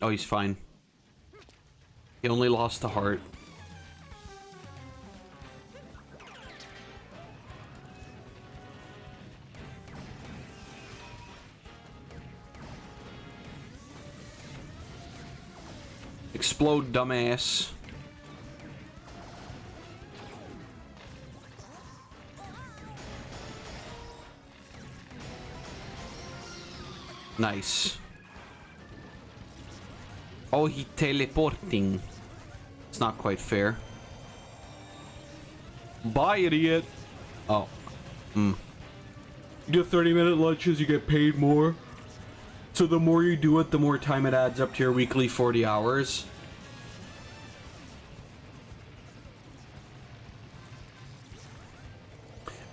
Oh, he's fine. He only lost a heart. Explode, dumbass. Nice. Oh, he teleporting. It's not quite fair. Bye, idiot. Oh. You get 30-minute lunches, you get paid more. So the more you do it, the more time it adds up to your weekly 40 hours.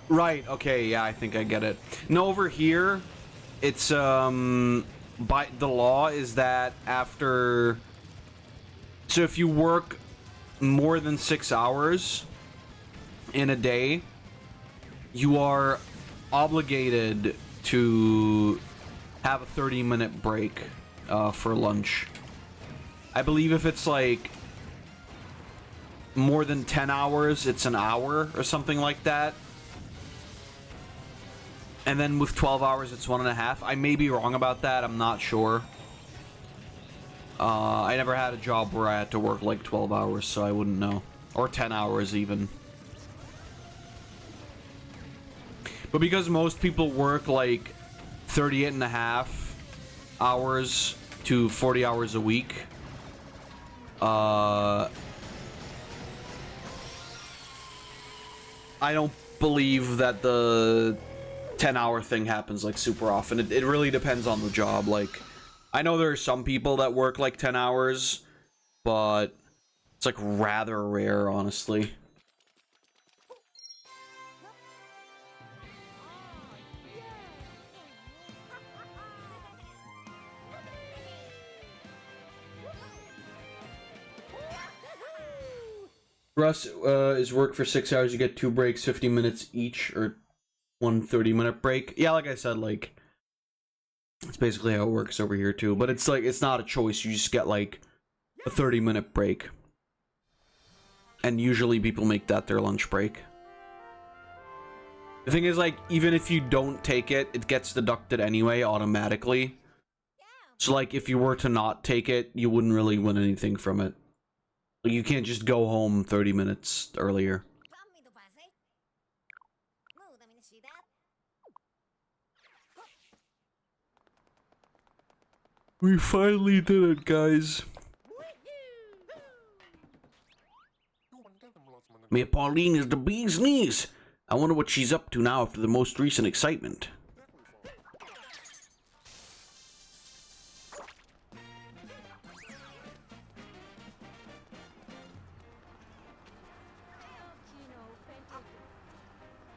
Right, okay, yeah, I think I get it. No, over here, it's, by the law is that after... So if you work more than 6 hours in a day, you are obligated to have a 30-minute break for lunch. I believe if it's like more than 10 hours, it's an hour or something like that. And then with 12 hours, it's 1.5. I may be wrong about that. I'm not sure. I never had a job where I had to work like 12 hours, so I wouldn't know. Or 10 hours even. But because most people work like 38.5 hours to 40 hours a week, I don't believe that the 10-hour thing happens like super often. It really depends on the job. Like, I know there are some people that work like 10 hours, but it's like rather rare, honestly. Russ is work for 6 hours. You get 2 breaks, 50 minutes each, or 1 30-minute break. Yeah, like I said, like, it's basically how it works over here too. But it's like, it's not a choice. You just get like a 30-minute break. And usually people make that their lunch break. The thing is, like, even if you don't take it, it gets deducted anyway automatically. So like, if you were to not take it, you wouldn't really win anything from it. Like, you can't just go home 30 minutes earlier. We finally did it, guys. May Pauline is the bee's knees. I wonder what she's up to now after the most recent excitement.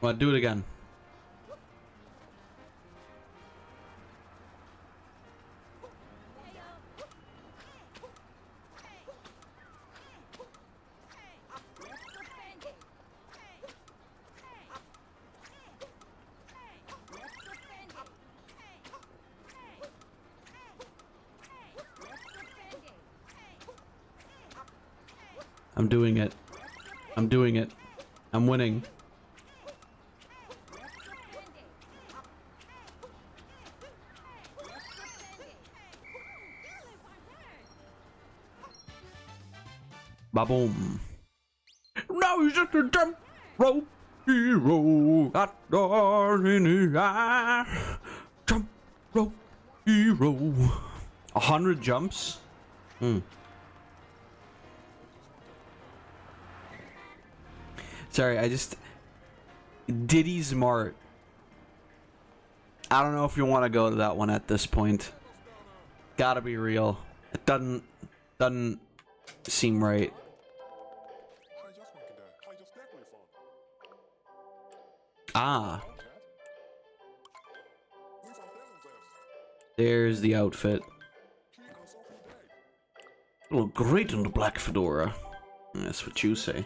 Well, do it again. I'm doing it. I'm doing it. I'm winning. Ba-boom. Now he's just a jump rope hero. Got stars in his eye. Jump rope hero. 100 jumps? Sorry, I just... Diddy's Mart. I don't know if you want to go to that one at this point. Gotta be real. It doesn't seem right. Ah. There's the outfit. Look great in the black fedora. That's what you say.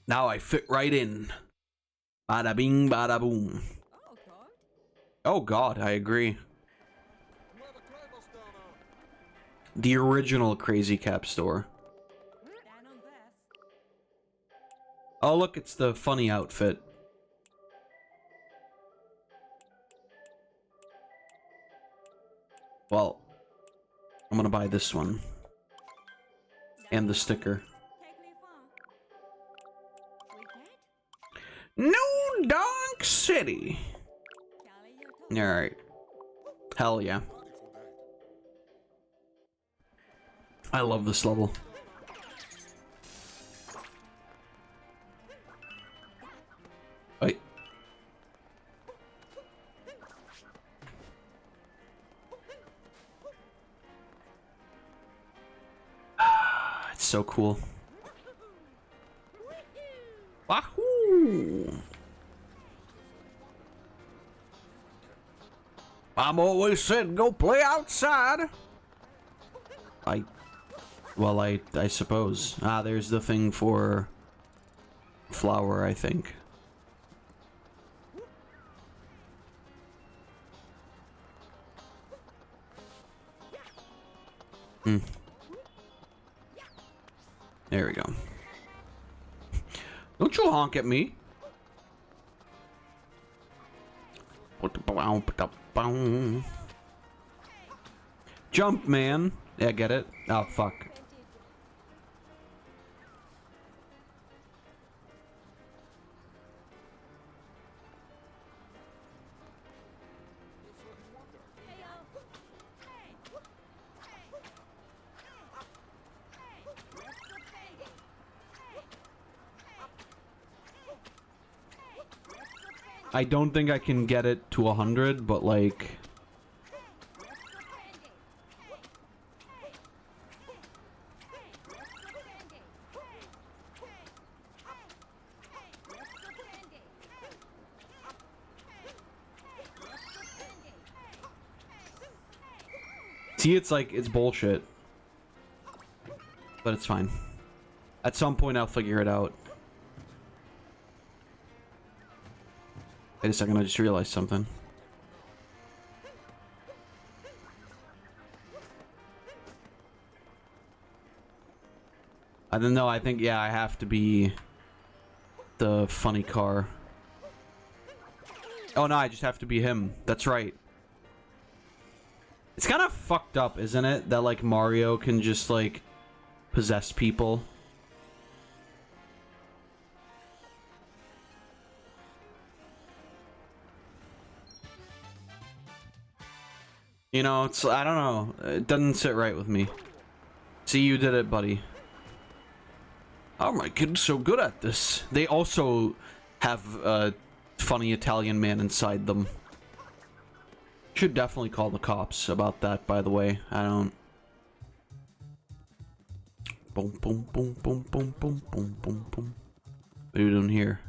Now I fit right in. Bada bing, bada boom. Oh god, I agree. The original Crazy Cap store. Oh look, it's the funny outfit. Well, I'm gonna buy this one. And the sticker. New Donk City. Alright. Hell yeah. I love this level. Wait. It's so cool. Wahoo! Mom always said go play outside. Well, I suppose. Ah, there's the thing for flower, I think. There we go. Don't you honk at me. Jump, man. Yeah, get it? Oh, fuck. I don't think I can get it to 100, but like... See, it's like, it's bullshit. But it's fine. At some point, I'll figure it out. Wait a second, I just realized something. I don't know, I think, yeah, I have to be the funny car. Oh no, I just have to be him. That's right. It's kind of fucked up, isn't it? That, like, Mario can just, like, possess people. You know, it's, I don't know. It doesn't sit right with me. See, you did it, buddy. Oh, my kid's so good at this. They also have a funny Italian man inside them. Should definitely call the cops about that, by the way. I don't... Boom, boom, boom, boom, boom, boom, boom, boom, boom. What are you doing here?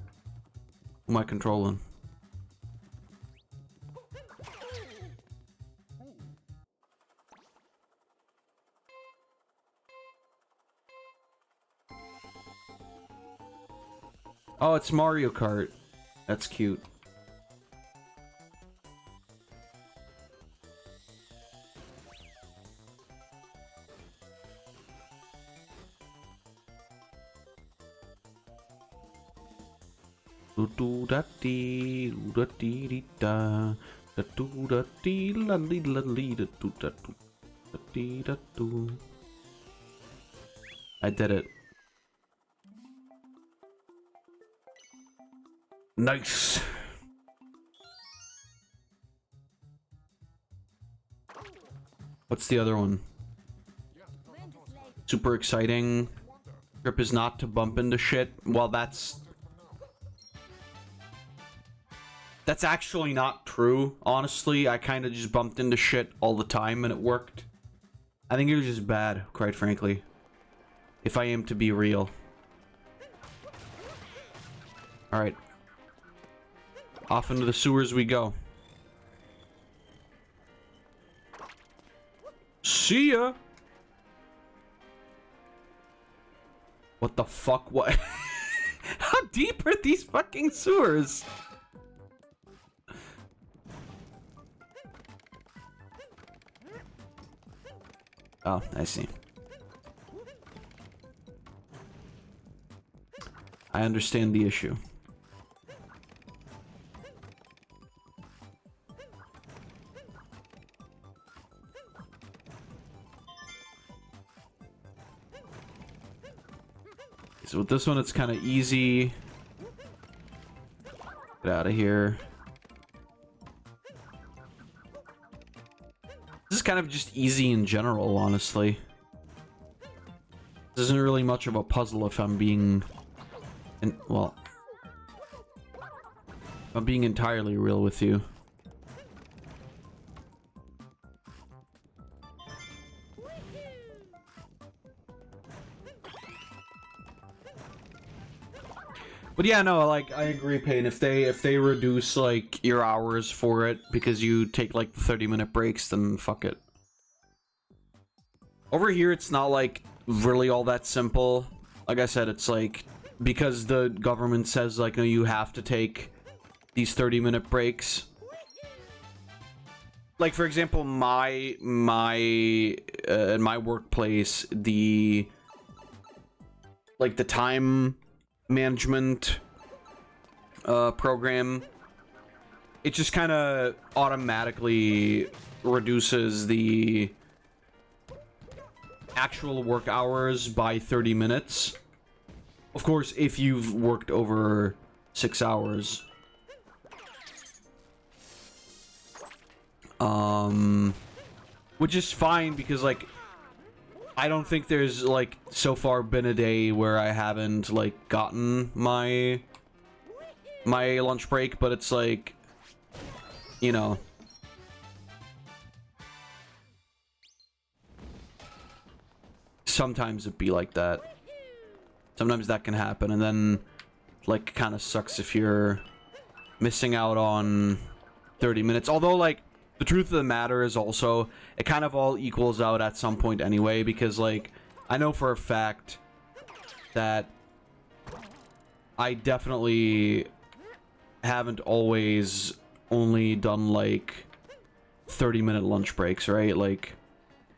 Who am I controlling? Oh, it's Mario Kart. That's cute. Do da dee da dee da da do da dee la lee la lee da do da do da dee da do. I did it. Nice. What's the other one? Super exciting. Trip is not to bump into shit. Well, that's actually not true, honestly. I kind of just bumped into shit all the time and it worked. I think it was just bad, quite frankly. If I am to be real. Alright. Off into the sewers we go. See ya! What the fuck? What? deep are these fucking sewers? Oh, I see. I understand the issue. So with this one, it's kind of easy. Get out of here. This is kind of just easy in general, honestly. This isn't really much of a puzzle if I'm being... well... if I'm being entirely real with you. But yeah, no, like, I agree, Payne. If they reduce, like, your hours for it because you take, like, the 30-minute breaks, then fuck it. Over here, it's not, like, really all that simple. Like I said, it's, like, because the government says, like, no, you have to take these 30-minute breaks. Like, for example, in my workplace, the time management program, it just kind of automatically reduces the actual work hours by 30 minutes. Of course, if you've worked over 6 hours. Which is fine because, like, I don't think there's, like, so far been a day where I haven't, like, gotten my lunch break, but it's like, you know, sometimes it'd be like that. Sometimes that can happen, and then, like, kind of sucks if you're missing out on 30 minutes. Although, like, the truth of the matter is also, it kind of all equals out at some point anyway, because, like, I know for a fact that I definitely haven't always only done, like, 30-minute lunch breaks, right? Like,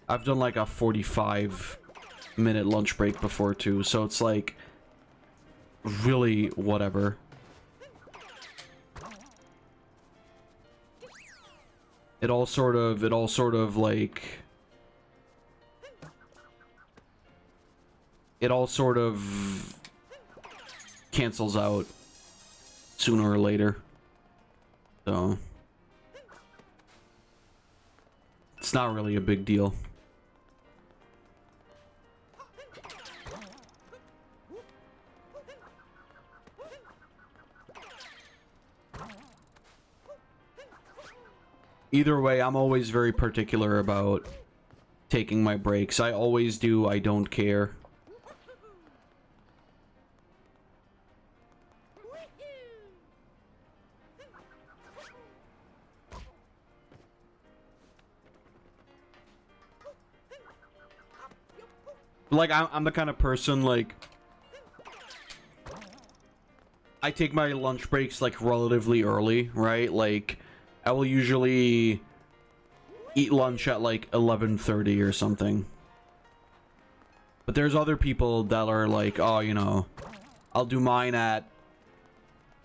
I've done, like, a 45-minute lunch break before, too, so it's, like, really whatever. It all sort of, like... it all sort of cancels out sooner or later. So... it's not really a big deal. Either way, I'm always very particular about taking my breaks. I always do. I don't care. Like, I'm the kind of person, like... I take my lunch breaks, like, relatively early, right? Like... I will usually eat lunch at like 11:30 or something. But there's other people that are like, oh, you know, I'll do mine at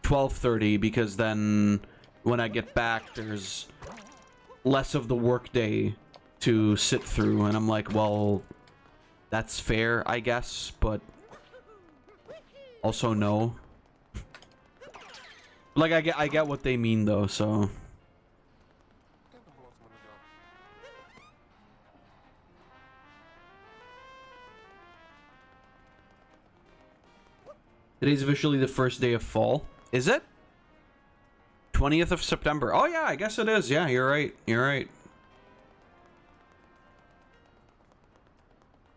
12:30 because then when I get back, there's less of the workday to sit through. And I'm like, well, that's fair, I guess, but also no. Like, I get what they mean though, so... Today's officially the first day of fall. Is it? 20th of September. Oh yeah, I guess it is. Yeah, you're right. You're right.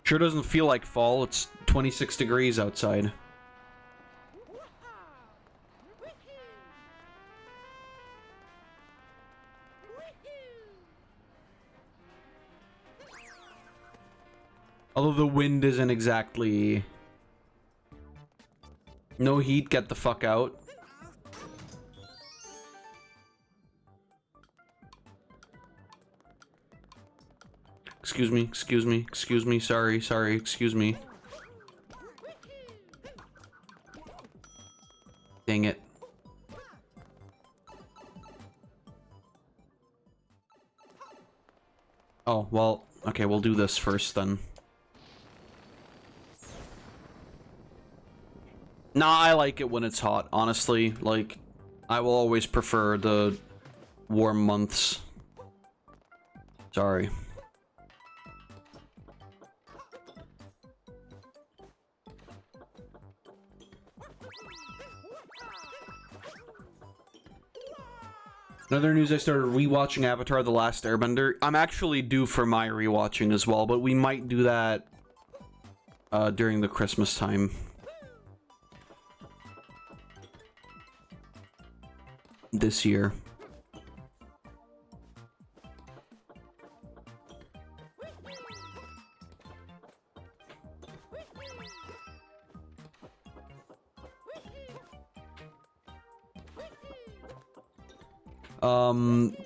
Sure doesn't feel like fall. It's 26 degrees outside. Although the wind isn't exactly... No heat, get the fuck out. Excuse me, excuse me, excuse me, sorry, sorry, excuse me. Dang it. Oh, well, okay, we'll do this first then. Nah, I like it when it's hot, honestly. Like, I will always prefer the warm months. Sorry. Another news, I started rewatching Avatar: The Last Airbender. I'm actually due for my rewatching as well, but we might do that during the Christmas time. This year.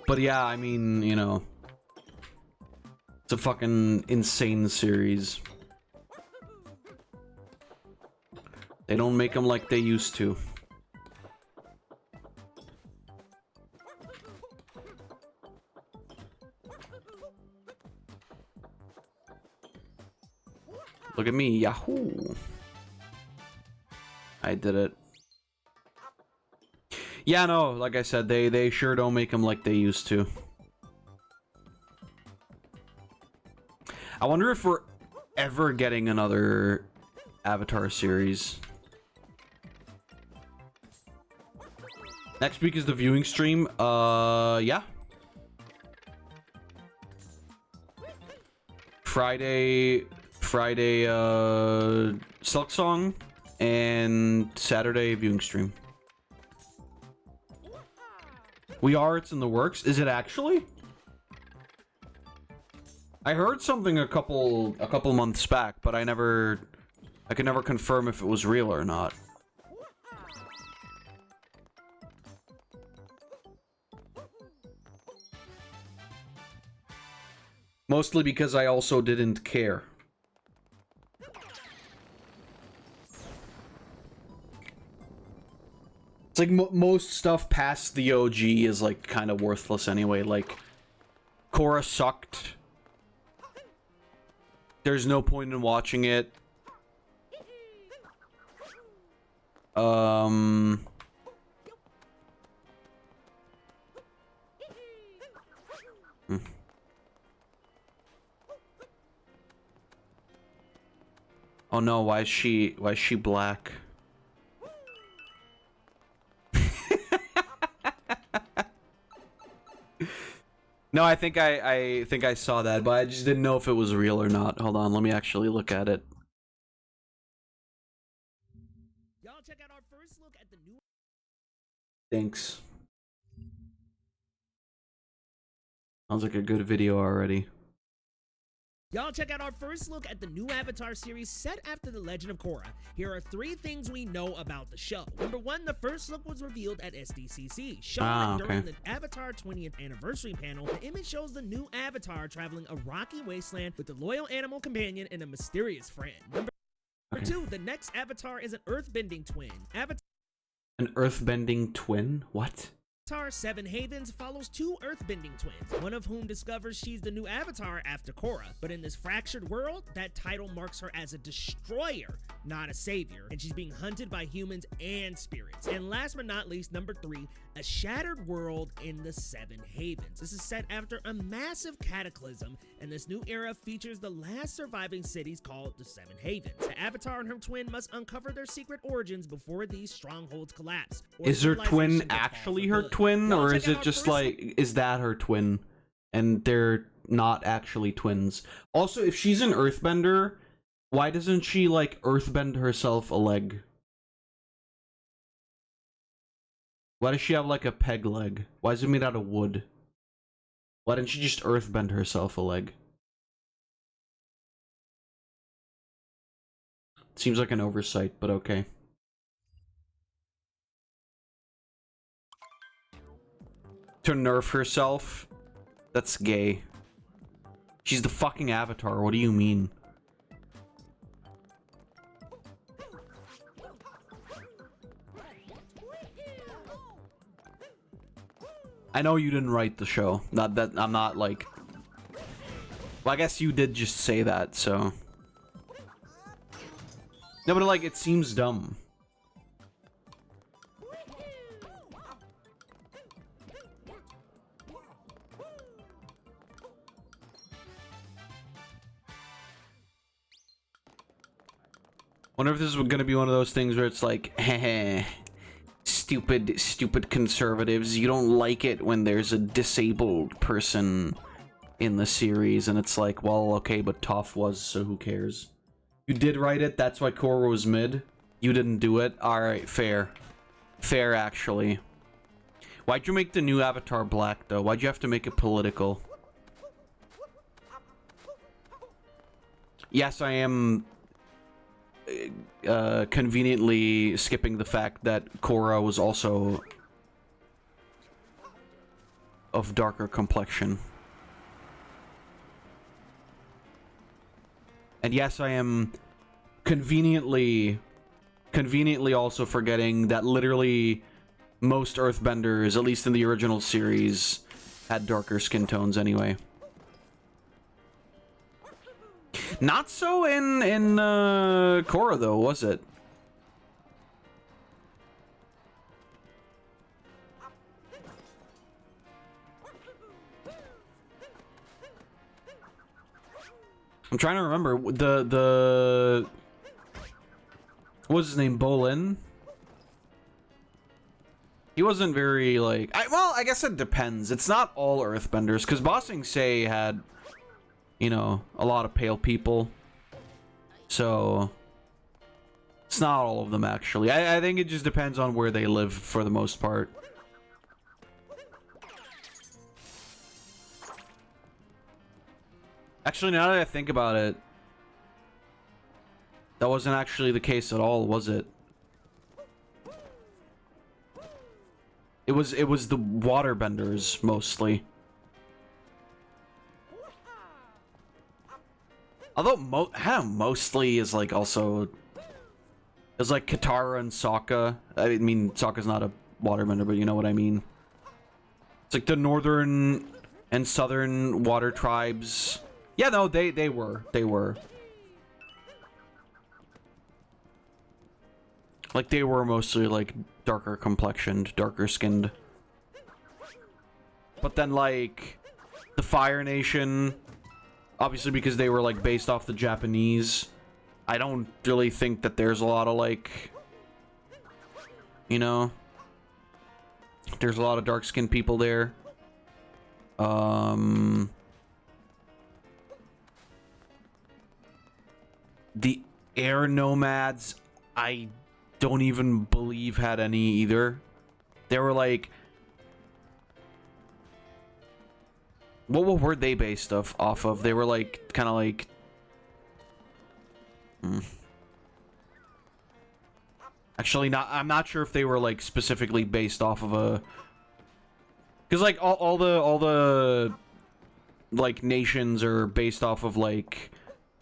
But yeah, I mean, you know, it's a fucking insane series. They don't make them like they used to. Look at me, yahoo! I did it. Yeah, no, like I said, they sure don't make them like they used to. I wonder if we're ever getting another Avatar series. Next week is the viewing stream. Yeah. Friday, Silk Song, and Saturday viewing stream. We are, it's in the works. Is it actually? I heard something a couple months back, but I could never confirm if it was real or not. Mostly because I also didn't care. It's like most stuff past the OG is like kind of worthless anyway. Like, Korra sucked. There's no point in watching it. Hmm. Oh no, why is she black? No, I think I saw that, but I just didn't know if it was real or not. Hold on, let me actually look at it. Y'all check out our first look at the new. Thanks. Sounds like a good video already. Y'all check out our first look at the new Avatar series set after The Legend of Korra. Here are 3 things we know about the show. Number 1, the first look was revealed at SDCC. Shown during the Avatar 20th anniversary panel, the image shows the new Avatar traveling a rocky wasteland with a loyal animal companion and a mysterious friend. Number 2, the next Avatar is an earthbending twin. An earthbending twin? What? Avatar 7 Havens follows 2 earthbending twins, one of whom discovers she's the new Avatar after Korra. But in this fractured world, that title marks her as a destroyer, not a savior, and she's being hunted by humans and spirits. And last but not least, number 3, a shattered world in the 7 Havens. This is set after a massive cataclysm, and this new era features the last surviving cities called the 7 Havens. The Avatar and her twin must uncover their secret origins before these strongholds collapse. Is her twin actually her twin, or is it just like, is that her twin and they're not actually twins? Also, if she's an earthbender, why doesn't she like earthbend herself a leg? Why does she have like a peg leg? Why is it made out of wood? Why didn't she just earthbend herself a leg? Seems like an oversight, but okay. to nerf herself. That's gay. She's the fucking Avatar. What do you mean? I know you didn't write the show. Not that I'm not like. Well, I guess you did just say that, so. No, but like, it seems dumb. Wonder if this is gonna be one of those things where it's like, heh, stupid conservatives. You don't like it when there's a disabled person in the series, and it's like, well, okay, but Toph was, so who cares? You did write it, that's why Korra was mid. You didn't do it. Alright, fair. Fair, actually. Why'd you make the new Avatar black, though? Why'd you have to make it political? Yes, I am conveniently skipping the fact that Korra was also of darker complexion. And yes, I am conveniently also forgetting that literally most Earthbenders, at least in the original series, had darker skin tones anyway. Not so in Korra, though, was it? I'm trying to remember the what was his name, Bolin? He wasn't very like well, I guess it depends. It's not all Earthbenders, because Ba Sing Se had, you know, a lot of pale people, so it's not all of them actually. I think it just depends on where they live for the most part. Actually, now that I think about it, that wasn't actually the case at all, was it? It was the waterbenders mostly. Although mostly is like also, it's like Katara and Sokka. I mean, Sokka's not a waterbender, but you know what I mean. It's like the northern and southern water tribes. Yeah, no, they were. Like, they were mostly, like, darker complexioned, darker skinned. But then, like, the Fire Nation, obviously because they were, like, based off the Japanese, I don't really think that there's a lot of, like, you know, there's a lot of dark-skinned people there. The Air Nomads, I don't even believe had any either. They were like, what were they based off of? They were like kind of like actually not, I'm not sure if they were like specifically based off of a, because like all the like nations are based off of like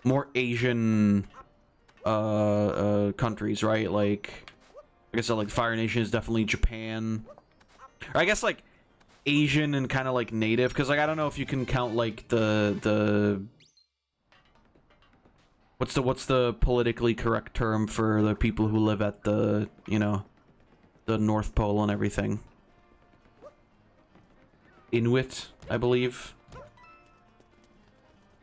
more Asian countries, right? Like I guess like Fire Nation is definitely Japan, or I guess like Asian and kind of like native, because like I don't know if you can count like the what's the politically correct term for the people who live at the, you know, the North Pole and everything. Inuit, I believe.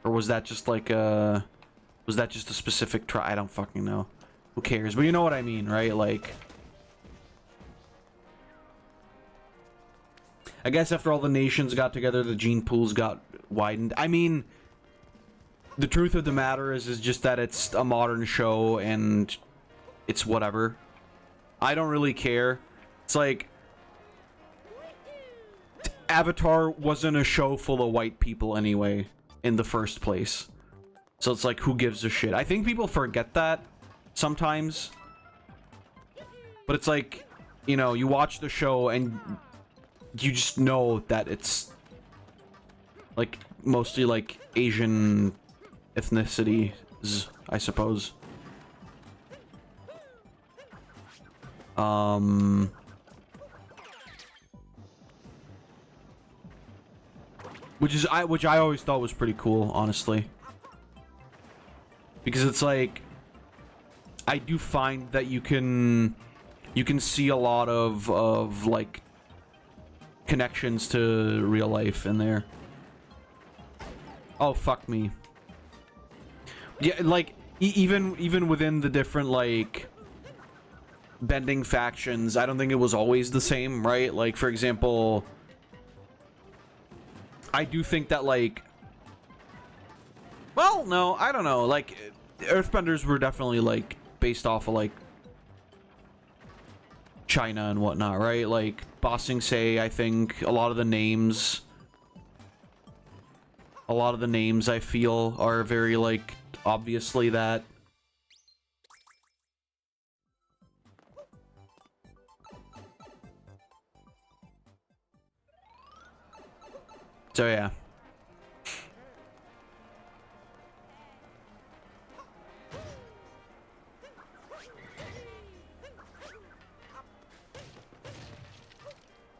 Or was that just like was that just a specific tribe? I don't fucking know. Who cares? But you know what I mean, right? Like, I guess after all the nations got together, the gene pools got widened. I mean, the truth of the matter is just that it's a modern show and it's whatever. I don't really care. It's like, Avatar wasn't a show full of white people anyway in the first place. So it's like, who gives a shit? I think people forget that sometimes. But it's like, you know, you watch the show and you just know that it's like mostly like Asian ethnicities, I suppose. Which I always thought was pretty cool, honestly. Because it's like I do find that you can see a lot of like connections to real life in there. Oh, fuck me. Yeah, like even within the different like bending factions, I don't think it was always the same, right? Like, for example, I do think that, like, well, no, I don't know, like, Earthbenders were definitely, like, based off of, like, China and whatnot, right? Like, Ba Sing Se, I think, a lot of the names I feel are very, like, obviously that. So, yeah.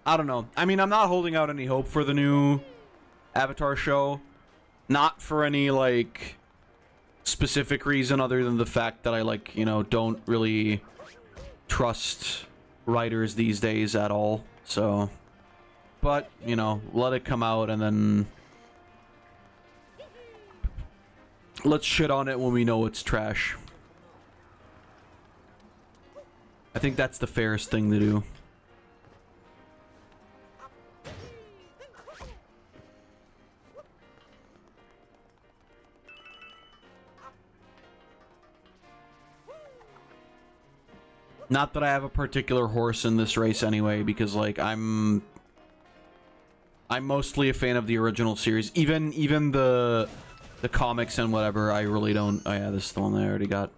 I don't know. I mean, I'm not holding out any hope for the new Avatar show. Not for any, like, specific reason other than the fact that I, like, you know, don't really trust writers these days at all. So, but, you know, let it come out and then let's shit on it when we know it's trash. I think that's the fairest thing to do. Not that I have a particular horse in this race anyway, because, like, I'm mostly a fan of the original series. Even the comics and whatever, I really don't... Oh yeah, this is the one that I already got.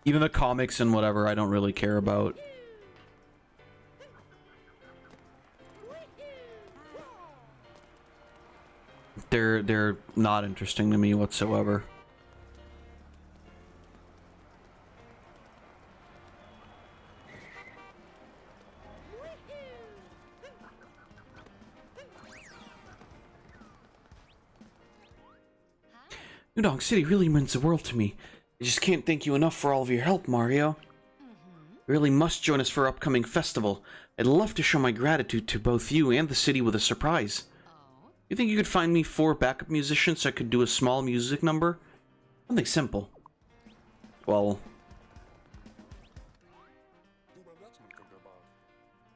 Even the comics and whatever, I don't really care about. They're not interesting to me whatsoever. Udon City really means the world to me. I just can't thank you enough for all of your help, Mario. You really must join us for our upcoming festival. I'd love to show my gratitude to both you and the city with a surprise. You think you could find me 4 backup musicians so I could do a small music number? Something simple. Well...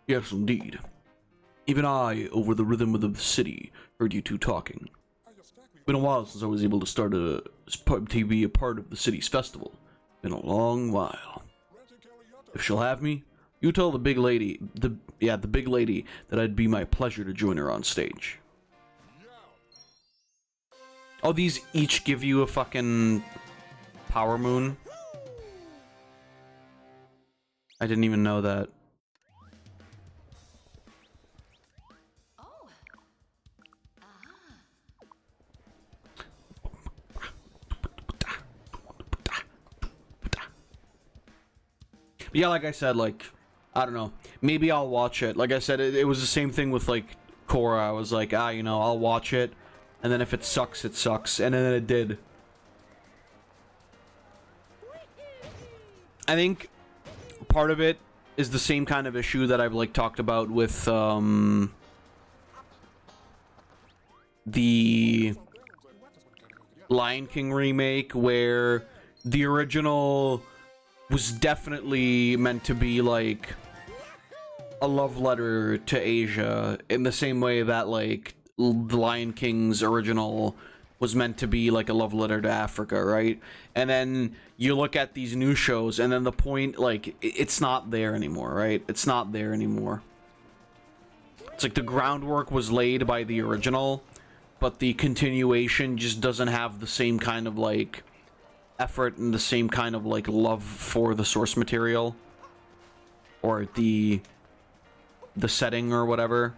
Yes, indeed. Even I, over the rhythm of the city, heard you two talking. It's been a while since I was able to be a part of the city's festival. Been a long while. If she'll have me, you tell the big lady, the big lady, that it'd be my pleasure to join her on stage. Oh, these each give you a fucking power moon? I didn't even know that. Yeah, like I said, like, I don't know. Maybe I'll watch it. Like I said, it was the same thing with, like, Korra. I was like, you know, I'll watch it. And then if it sucks, it sucks. And then it did. I think part of it is the same kind of issue that I've, like, talked about with, the Lion King remake, where the original was definitely meant to be, like, a love letter to Asia, in the same way that, like, the Lion King's original was meant to be, like, a love letter to Africa, right? And then you look at these new shows, and then the point, like, it's not there anymore, right? It's not there anymore. It's like the groundwork was laid by the original, but the continuation just doesn't have the same kind of, like, effort and the same kind of, like, love for the source material or the setting or whatever.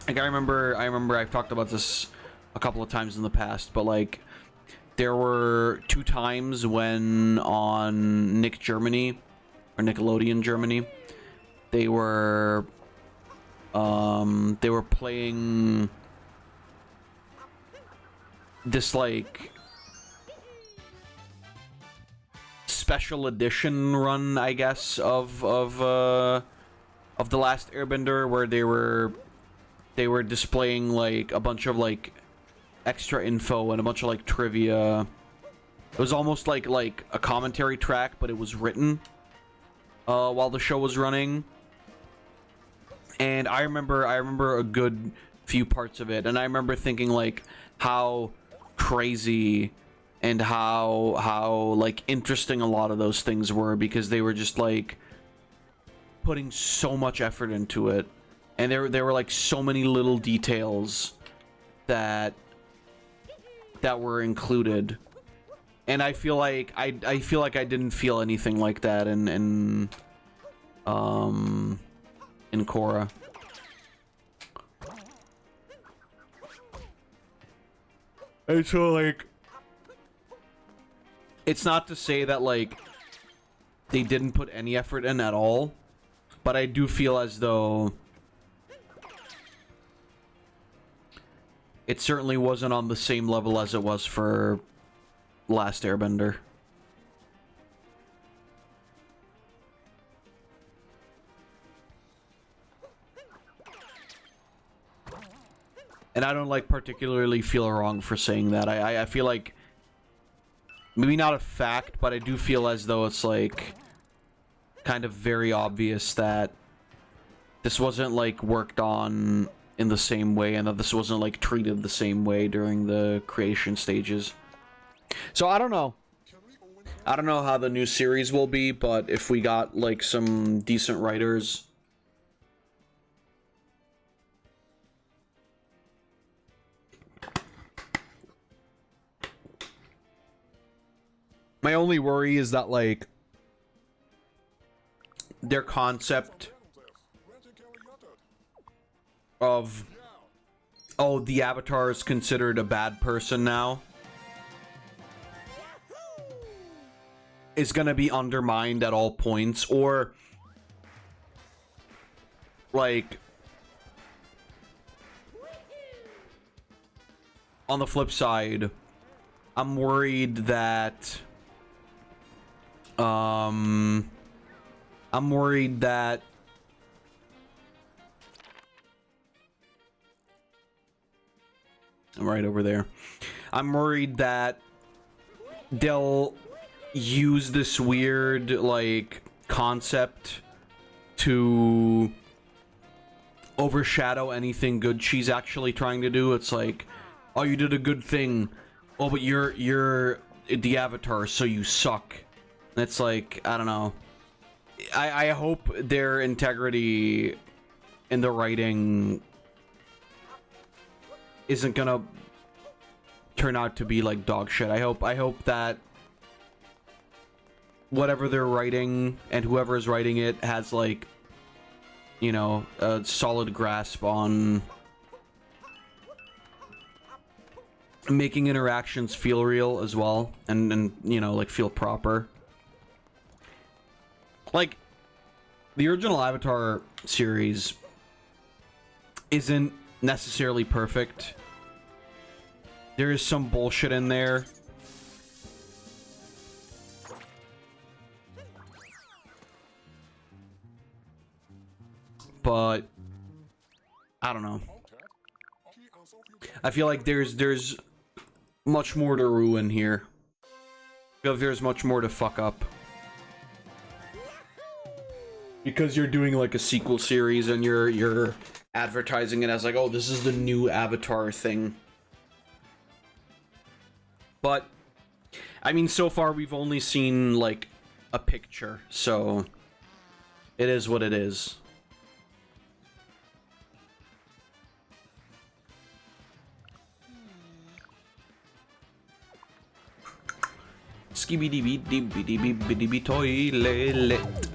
Like, I remember I've talked about this a couple of times in the past, but like, there were 2 times when on Nick Germany, or Nickelodeon Germany, they were playing this like special edition run, I guess, of The Last Airbender, where they were displaying like a bunch of like extra info and a bunch of like trivia. It was almost like a commentary track, but it was written while the show was running. And I remember a good few parts of it, and I remember thinking like how crazy and how like interesting a lot of those things were, because they were just like putting so much effort into it, and there were like so many little details that were included. And I feel like I didn't feel anything like that in Korra. And so like, it's not to say that like they didn't put any effort in at all, but I do feel as though it certainly wasn't on the same level as it was for Last Airbender. And I don't like particularly feel wrong for saying that. I feel like, maybe not a fact, but I do feel as though it's like kind of very obvious that this wasn't like worked on in the same way, and that this wasn't like treated the same way during the creation stages. So I don't know. I don't know how the new series will be, but if we got like some decent writers, my only worry is that like their concept of, oh, the Avatar is considered a bad person now, is gonna be undermined at all points. Or like, on the flip side, I'm worried that I'm right over there. I'm worried that they'll use this weird like concept to overshadow anything good she's actually trying to do. It's like, oh, you did a good thing. Oh, but you're the Avatar, so you suck. And it's like, I don't know. I hope their integrity in the writing isn't gonna turn out to be like dog shit. I hope that whatever they're writing and whoever is writing it has like, you know, a solid grasp on making interactions feel real as well, and you know, like, feel proper. Like, the original Avatar series isn't necessarily perfect. There is some bullshit in there. But I don't know. I feel like there's much more to ruin here. I feel like there's much more to fuck up. Because you're doing like a sequel series and you're advertising it as like, oh, this is the new Avatar thing. But I mean, so far we've only seen like a picture, so it is what it is. Skibidi-bidi-bidi-bidi-bidi toilet.